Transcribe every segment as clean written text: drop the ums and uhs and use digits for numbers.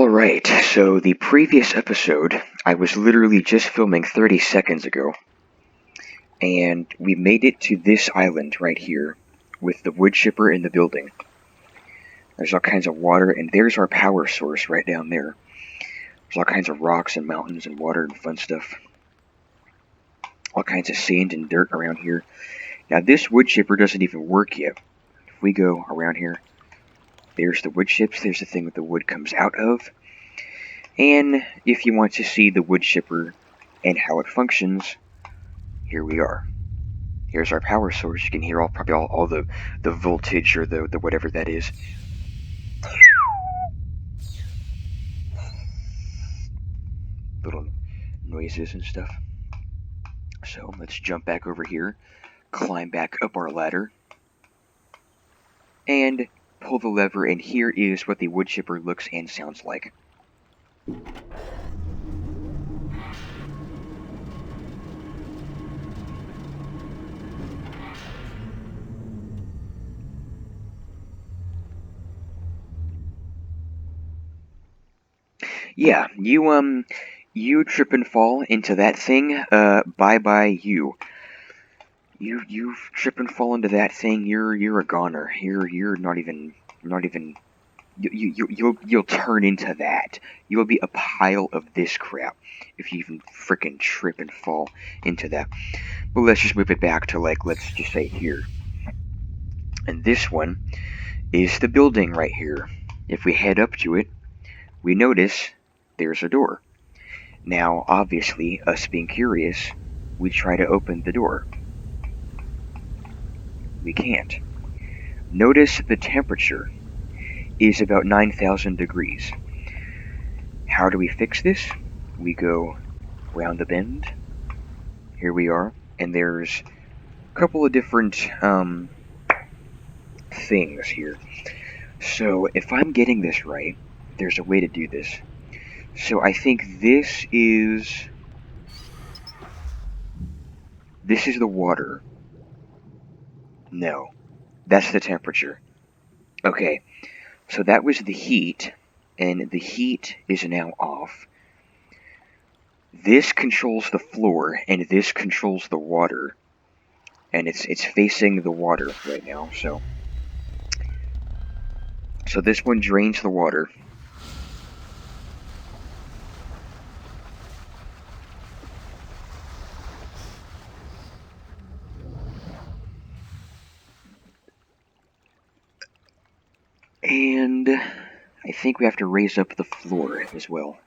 Alright, so the previous episode, I was literally just filming 30 seconds ago, and we made it to this island right here, with the wood chipper in the building. There's all kinds of water, and there's our power source right down there. There's all kinds of rocks and mountains and water and fun stuff. All kinds of sand and dirt around here. Now this wood chipper doesn't even work yet. If we go around here, there's the wood chips, there's the thing that the wood comes out of. And if you want to see the wood chipper and how it functions, here we are. Here's our power source. You can hear probably all the voltage or the whatever that is. Little noises and stuff. So let's jump back over here, climb back up our ladder, and pull the lever, and here is what the wood chipper looks and sounds like. Yeah, you trip and fall into that thing, bye-bye you. You trip and fall into that thing, you're a goner. You're not even you'll turn into that. You'll be a pile of this crap if you even frickin' trip and fall into that. But let's just move it back to, like, let's just say here. And this one is the building right here. If we head up to it, we notice there's a door. Now, obviously, us being curious, we try to open the door. We can't. Notice the temperature is about 9,000 degrees. How do we fix this? We go round the bend. Here we are, and there's a couple of different things here. So if I'm getting this right, there's a way to do this. So I think this is the water. No, that's the temperature. Okay, so that was the heat, and the heat is now off. This controls the floor, and this controls the water. And it's facing the water right now, so this one drains the water. And I think we have to raise up the floor as well.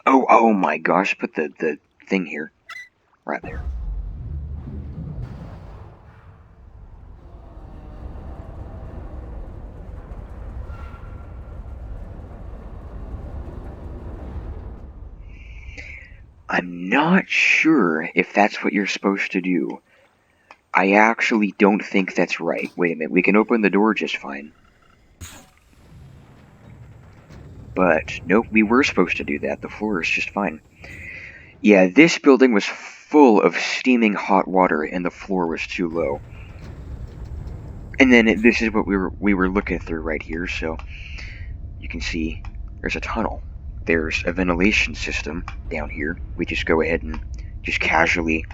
Oh my gosh, put the thing here. Right there. I'm not sure if that's what you're supposed to do. I actually don't think that's right. Wait a minute, we can open the door just fine. But nope, we were supposed to do that. The floor is just fine. Yeah, this building was full of steaming hot water and the floor was too low. And then this is what we were looking through right here, so you can see there's a tunnel. There's a ventilation system down here. We just go ahead and just casually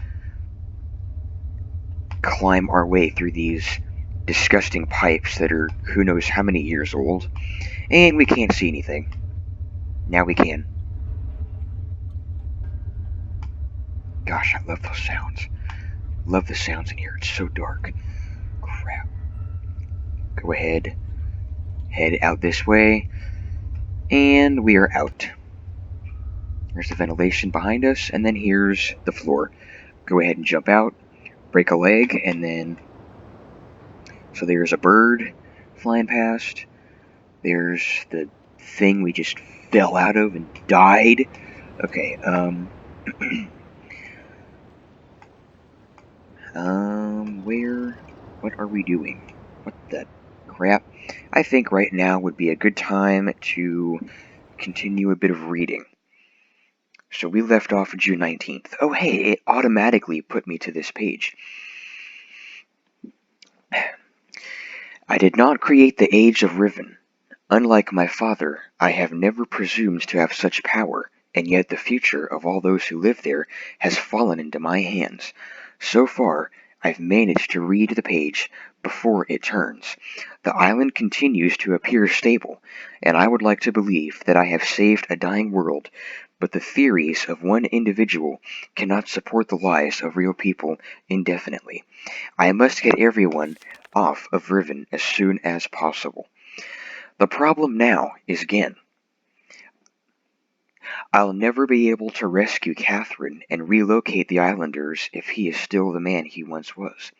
climb our way through these disgusting pipes that are who knows how many years old. And we can't see anything. Now we can. Gosh, I love those sounds. Love the sounds in here. It's so dark. Crap. Go ahead. Head out this way. And we are out. There's the ventilation behind us, and then here's the floor. Go ahead and jump out, break a leg, and then... So there's a bird flying past. There's the thing we just fell out of and died. Okay, what are we doing? What the crap? I think right now would be a good time to continue a bit of reading. So we left off June 19th. Oh hey, it automatically put me to this page. I did not create the age of Riven. Unlike my father, I have never presumed to have such power, and yet the future of all those who live there has fallen into my hands. So far, I've managed to read the page before it turns. The island continues to appear stable, and I would like to believe that I have saved a dying world, but the theories of one individual cannot support the lives of real people indefinitely. I must get everyone off of Riven as soon as possible. The problem now is Gehn. I'll never be able to rescue Catherine and relocate the islanders if he is still the man he once was.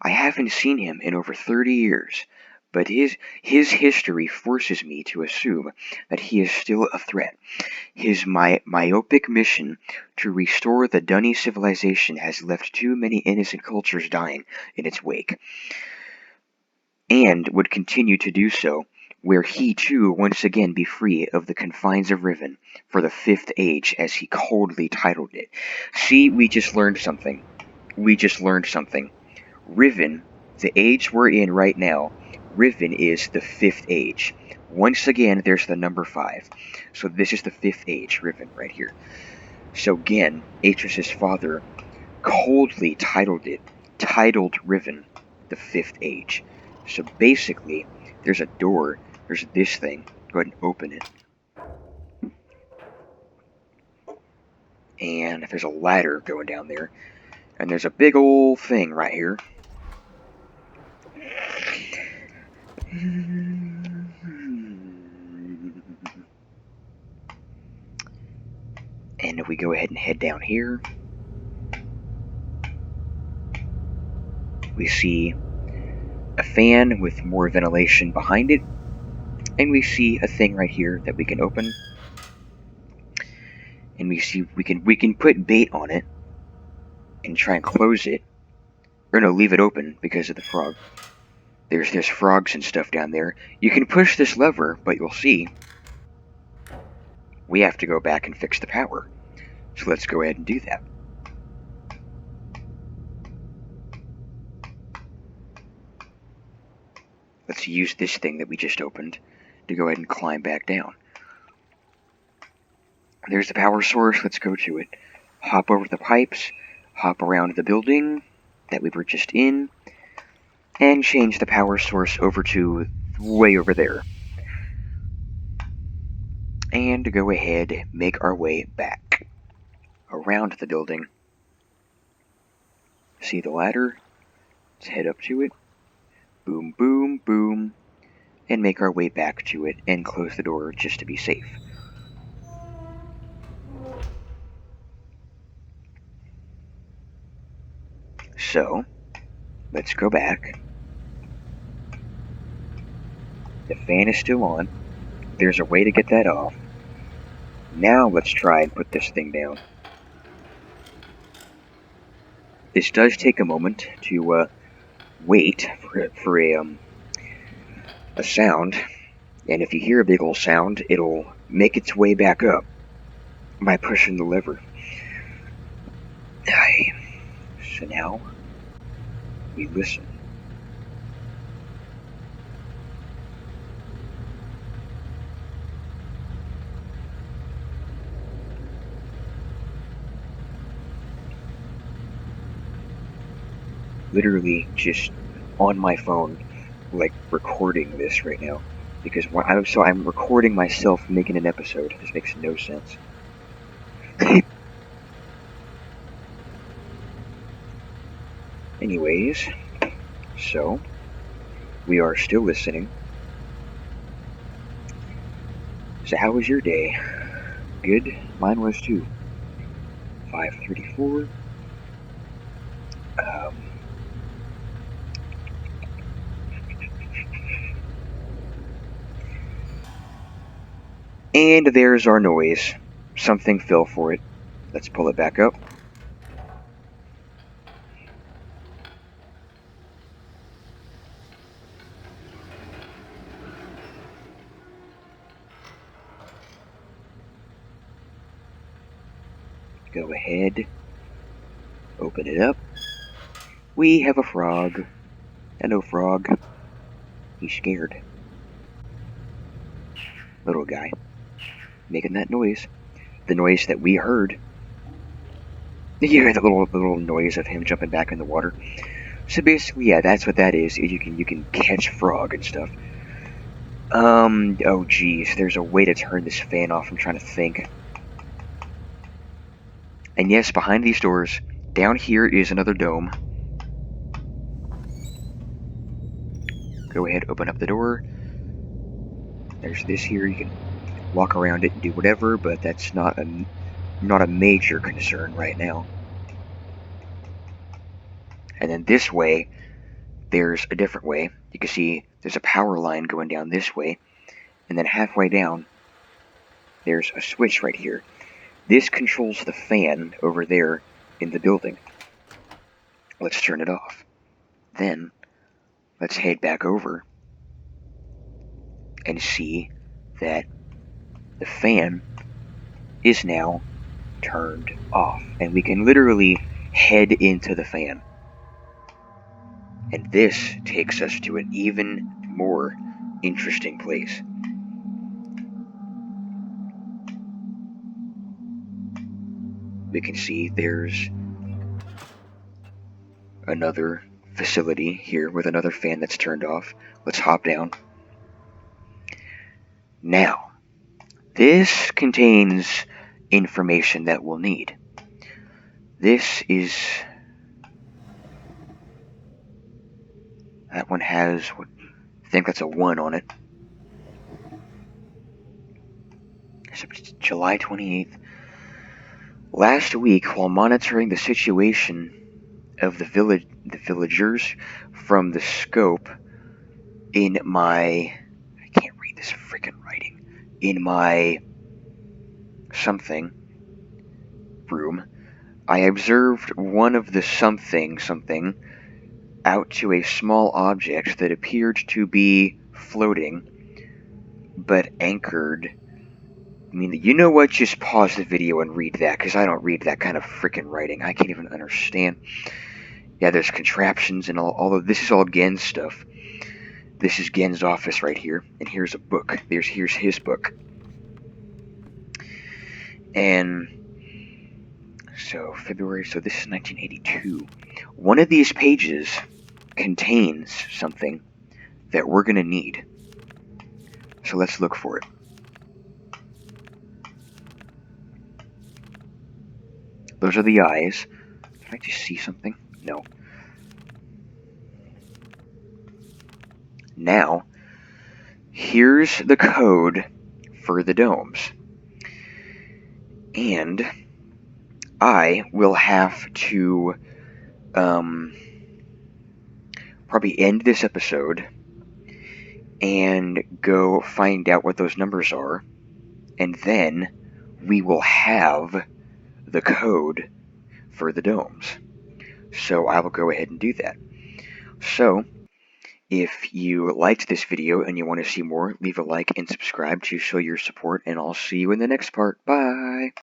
I haven't seen him in over 30 years, but his history forces me to assume that he is still a threat. His myopic mission to restore the Dunny civilization has left too many innocent cultures dying in its wake, and would continue to do so, where he too once again be free of the confines of Riven for the Fifth Age, as he coldly titled it. See, we just learned something. Riven, the age we're in right now, Riven is the Fifth Age. Once again, there's the number 5. So this is the Fifth Age, Riven, right here. So Gehn, Atrus's father, coldly titled Riven the Fifth Age. So basically, there's a door, there's this thing. Go ahead and open it. And there's a ladder going down there. And there's a big old thing right here. And if we go ahead and head down here, we see a fan with more ventilation behind it. And we see a thing right here that we can open. And we see we can put bait on it and try and close it. Or no, leave it open because of the frog. There's frogs and stuff down there. You can push this lever, but you'll see we have to go back and fix the power. So let's go ahead and do that. Let's use this thing that we just opened to go ahead and climb back down. There's the power source. Let's go to it. Hop over the pipes, hop around the building that we were just in, and change the power source over to way over there. And go ahead, make our way back around the building. See the ladder? Let's head up to it. Boom, boom, boom. And make our way back to it and close the door just to be safe. So, let's go back. The fan is still on. There's a way to get that off. Now let's try and put this thing down. This does take a moment to wait for a sound, and if you hear a big old sound, it'll make its way back up by pushing the lever. So now we listen. Literally just on my phone, like recording this right now, because I'm recording myself making an episode. This makes no sense. Anyways, so we are still listening. So how was your day? Good? Mine was too. 5:34. And there's our noise. Something fell for it. Let's pull it back up. Go ahead. Open it up. We have a frog. Hello, frog. He's scared. Little guy. Making that noise. The noise that we heard. You hear the little noise of him jumping back in the water. So basically, yeah, that's what that is. You can catch frog and stuff. Oh geez, there's a way to turn this fan off. I'm trying to think. And yes, behind these doors, down here is another dome. Go ahead, open up the door. There's this here. You can walk around it and do whatever, but that's not a major concern right now. And then this way, there's a different way. You can see there's a power line going down this way, and then halfway down, there's a switch right here. This controls the fan over there in the building. Let's turn it off. Then, let's head back over and see that the fan is now turned off. And we can literally head into the fan. And this takes us to an even more interesting place. We can see there's another facility here with another fan that's turned off. Let's hop down. Now, this contains information that we'll need. This is... That one has... I think that's a 1 on it. July 28th. Last week, while monitoring the situation of the villagers from the scope in my... I can't read this freaking writing. In my... something room, I observed one of the something out to a small object that appeared to be floating, but anchored. I mean, you know what? Just pause the video and read that, because I don't read that kind of freaking writing. I can't even understand. Yeah, there's contraptions and all of this is all Gehn's stuff. This is Gehn's office right here, and here's a book. Here's his book. And so February, so this is 1982. One of these pages contains something that we're going to need. So let's look for it. Those are the eyes. Can I just see something? No. Now, here's the code for the domes. And I will have to probably end this episode and go find out what those numbers are, and then we will have the code for the domes. So I will go ahead and do that. So, if you liked this video and you want to see more, leave a like and subscribe to show your support, and I'll see you in the next part. Bye!